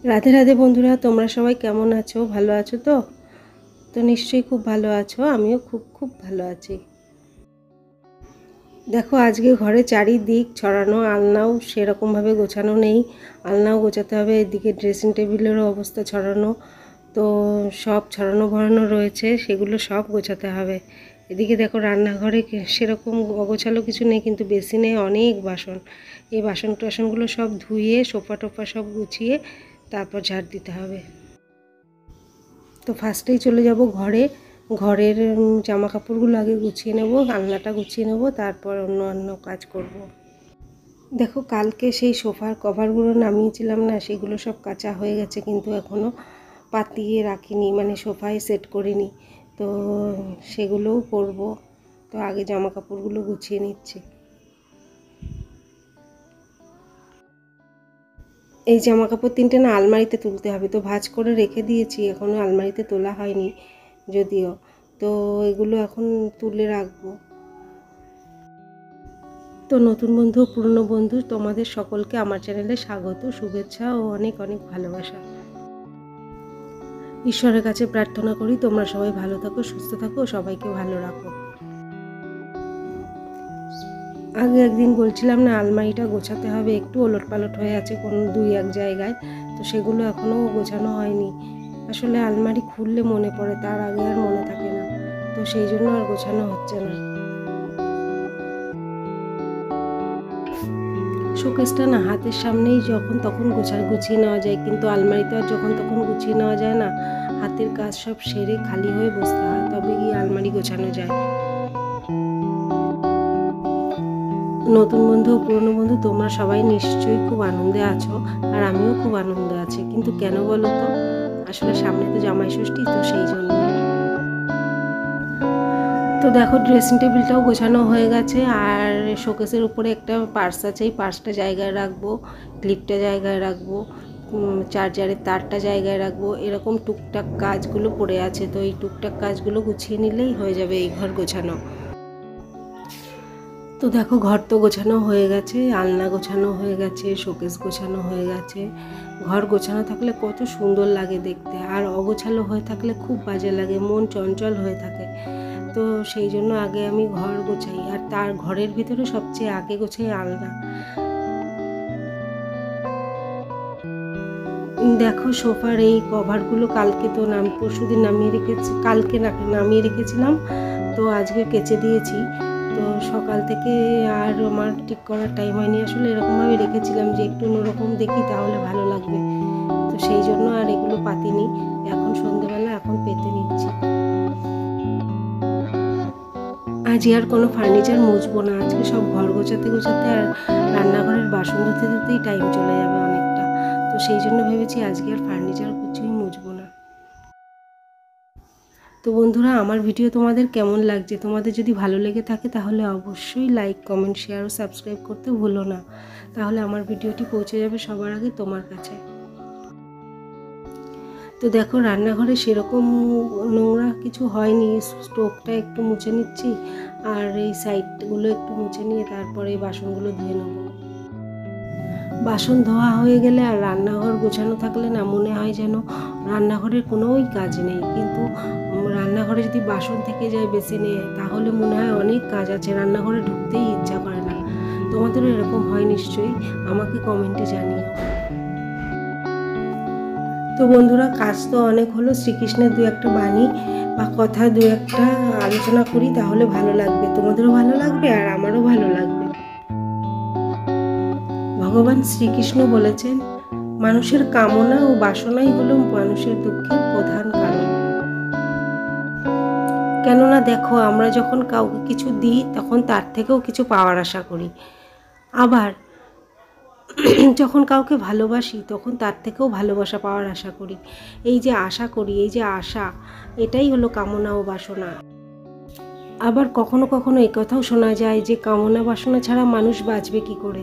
রাধে রাধে বন্ধুরা, তোমরা সবাই কেমন আছো? ভালো আছো তো? তো নিশ্চয়ই খুব ভালো আছো। আমিও খুব খুব ভালো আছি। দেখো, আজকে ঘরে চারিদিক ছড়ানো, আলনাও সেরকমভাবে গোছানো নেই। আলনাও গোছাতে হবে, এদিকে ড্রেসিং টেবিলেরও অবস্থা ছড়ানো। তো সব ছড়ানো ভরানো রয়েছে, সেগুলো সব গোছাতে হবে। এদিকে দেখো, রান্নাঘরে সেরকম অগোছালো কিছু নেই, কিন্তু বেসিনে অনেক বাসন। এই বাসন টাসনগুলো সব ধুয়ে সোফা টোফা সব গুছিয়ে তারপর ঝাড় দিতে হবে। তো ফার্স্টেই চলে যাব ঘরে। ঘরের জামা কাপড়গুলো আগে গুছিয়ে নেব, আলনাটা গুছিয়ে নেব, তারপর অন্য কাজ করব। দেখো, কালকে সেই সোফার কভারগুলো নামিয়েছিলাম না, সেগুলো সব কাচা হয়ে গেছে, কিন্তু এখনও পাতিয়ে রাখিনি, মানে সোফায় সেট করিনি। তো সেগুলোও করব। তো আগে জামা কাপড়গুলো গুছিয়ে নিচ্ছি। এই জামা কাপড় তিনটে না আলমারিতে তুলতে হবে, তো ভাঁজ করে রেখে দিয়েছি, এখনও আলমারিতে তোলা হয়নি যদিও। তো এগুলো এখন তুলে রাখবো। তো নতুন বন্ধু, পুরনো বন্ধু, তোমাদের সকলকে আমার চ্যানেলে স্বাগত, শুভেচ্ছা ও অনেক অনেক ভালোবাসা। ঈশ্বরের কাছে প্রার্থনা করি তোমরা সবাই ভালো থাকো, সুস্থ থাকো, সবাইকে ভালো রাখো। আগে একদিন বলছিলাম না, আলমারিটা গোছাতে হবে, একটু ওলটপালট হয়ে আছে কোনো দুই এক জায়গায়। তো সেগুলো এখনও গোছানো হয়নি। আসলে আলমারি খুললে মনে পড়ে, তার আগে আর মনে থাকে না। তো সেই জন্য আর গোছানো হচ্ছে না। শোকেসটা না হাতের সামনেই যখন তখন গুছিয়ে নেওয়া যায়, কিন্তু আলমারিতে আর যখন তখন গুছিয়ে নেওয়া যায় না। হাতের কাজ সব সেরে খালি হয়ে বসতে হয়, তবে গিয়ে আলমারি গোছানো যায়। নতুন বন্ধু ও পুরনো বন্ধু, তোমরা সবাই নিশ্চয়ই খুব আনন্দে আছো, আর আমিও খুব আনন্দে আছি। কিন্তু কেন বলো তো? আসলে সামনে তো জামাই ষষ্ঠী, তো সেই জন্য। তো দেখো, ড্রেসিং টেবিলটাও গোছানো হয়ে গেছে, আর শোকেসের উপরে একটা পার্স আছে, এই পার্সটা জায়গায় রাখবো, ক্লিপটা জায়গায় রাখবো, চার্জারের তারটা জায়গায় রাখবো, এরকম টুকটাক কাজগুলো পড়ে আছে। তো এই টুকটাক কাজগুলো গুছিয়ে নিলেই হয়ে যাবে এই ঘর গোছানো। তো দেখো, ঘর তো গোছানো হয়ে গেছে, আলনা গোছানো হয়ে গেছে, শোকেস গোছানো হয়ে গেছে। ঘর গোছানো থাকলে কত সুন্দর লাগে দেখতে, আর অগোছালো হয়ে থাকলে খুব বাজে লাগে, মন চঞ্চল হয়ে থাকে। তো সেই জন্য আগে আমি ঘর গোছাই, আর তার ঘরের ভিতরে সবচেয়ে আগে গোছাই আলনা। দেখো, সোফার এই কভারগুলো কালকে তো পরশুদিন নামিয়ে রেখেছি, কালকে নামিয়ে রেখেছিলাম, তো আজকে কেচে দিয়েছি। তো সকাল থেকে আর আমার ঠিক করার টাইম হয়নি। আসলে এরকমভাবে রেখেছিলাম যে একটু অন্যরকম দেখি, তাহলে ভালো লাগবে। তো সেই জন্য আর এগুলো পাতিনি। এখন সন্ধেবেলা এখন পেতে নিচ্ছি। আজকে আর কোনো ফার্নিচার মুছবো না, আজকে সব ঘর গোছাতে গোছাতে আর রান্নাঘরের বাসন ধুতে ধুতেই টাইম চলে যাবে অনেকটা। তো সেই জন্য ভেবেছি আজকে আর ফার্নিচার কিছুই মুছবো না। তো বন্ধুরা, আমার ভিডিও তোমাদের কেমন লাগছে? তোমাদের যদি ভালো লেগে থাকে তাহলে অবশ্যই লাইক, কমেন্ট, শেয়ার ও সাবস্ক্রাইব করতে ভুলো না। তাহলে আমার ভিডিওটি পৌঁছে যাবে সবার আগে তোমার কাছে। তো দেখো, রান্নাঘরে সেরকম নোংরা কিছু হয়নি, স্টোভটা একটু মুছে নিচ্ছি, আর এই সাইডগুলো একটু মুছে নিয়ে তারপরে বাসনগুলো ধুয়ে নেব। বাসন ধোয়া হয়ে গেলে আর রান্নাঘর গোছানো থাকলে না, মনে হয় যেন রান্নাঘরের কোনোই কাজ নেই। কিন্তু রান্নাঘরে যদি বাসন থেকে যায় বেসিনে, তাহলে মনে হয় অনেক কাজ আছে, রান্নাঘরে ঢুকতেই ইচ্ছা করে না। তোমাদেরও এরকম হয় নিশ্চয়ই, আমাকে কমেন্টে জানিও। তো বন্ধুরা, কাজ তো অনেক হলো, শ্রীকৃষ্ণের দু একটা বাণী বা কথা দু একটা আলোচনা করি, তাহলে ভালো লাগবে, তোমাদেরও ভালো লাগবে আর আমারও ভালো লাগবে। ভগবান শ্রীকৃষ্ণ বলেছেন, মানুষের কামনা ও বাসনাই হলো মানুষের দুঃখের প্রধান কারণ। কেননা দেখো, আমরা যখন কাউকে কিছু দিই তখন তার থেকেও কিছু পাওয়ার আশা করি, আবার যখন কাউকে ভালোবাসি তখন তার থেকেও ভালোবাসা পাওয়ার আশা করি। এই যে আশা করি, এই যে আশা, এটাই হলো কামনা ও বাসনা। আবার কখনো কখনো এই কথাও শোনা যায় যে কামনা বাসনা ছাড়া মানুষ বাঁচবে কি করে।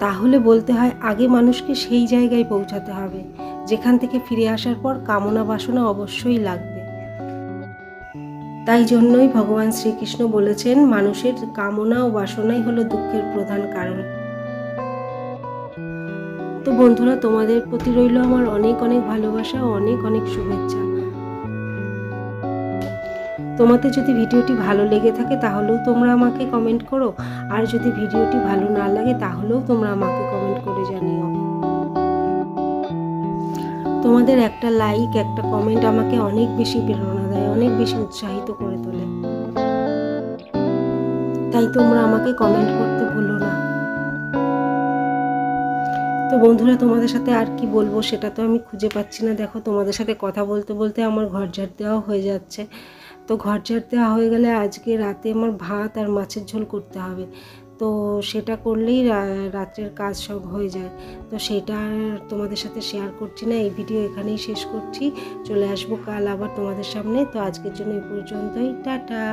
তাহলে বলতে হয়, আগে মানুষকে সেই জায়গায় পৌঁছাতে হবে যেখান থেকে ফিরে আসার পর কামনা বাসনা অবশ্যই লাগবে। তাই জন্যই ভগবান শ্রীকৃষ্ণ বলেছেন, মানুষের কামনা ও বাসনাই হলো দুঃখের প্রধান কারণ। তো বন্ধুরা, তোমাদের প্রতি রইল আমার অনেক অনেক ভালোবাসা ও অনেক অনেক শুভেচ্ছা। তোমাদের যদি ভিডিওটি ভালো লেগে থাকে তাহলেও তোমরা আমাকে কমেন্ট করো, আর যদি ভিডিওটি ভালো না লাগে তাহলেও তোমরা আমাকে কমেন্ট করে জানিও। তোমাদের একটা লাইক, একটা কমেন্ট আমাকে অনেক বেশি প্রেরণা দেয়, অনেক বেশি উৎসাহিত করে তোলে। তাই তোমরা আমাকে কমেন্ট করতে ভুলো না। তো বন্ধুরা, তোমাদের সাথে আর কি বলবো সেটা তো আমি খুঁজে পাচ্ছি না। দেখো, তোমাদের সাথে কথা বলতে বলতে আমার ঘর ঝাড় দেওয়া হয়ে যাচ্ছে। তো ঘর ঝাড় দেওয়া হয়ে গেলে আজকে রাতে আমার ভাত আর মাছের ঝোল করতে হবে। তো সেটা করলেই রাত্রের কাজ সব হয়ে যায়। তো সেটা আর তোমাদের সাথে শেয়ার করছি না, এই ভিডিও এখানেই শেষ করছি। চলে আসবো কাল আবার তোমাদের সামনে। তো আজকের জন্য এই পর্যন্তই, টাটা।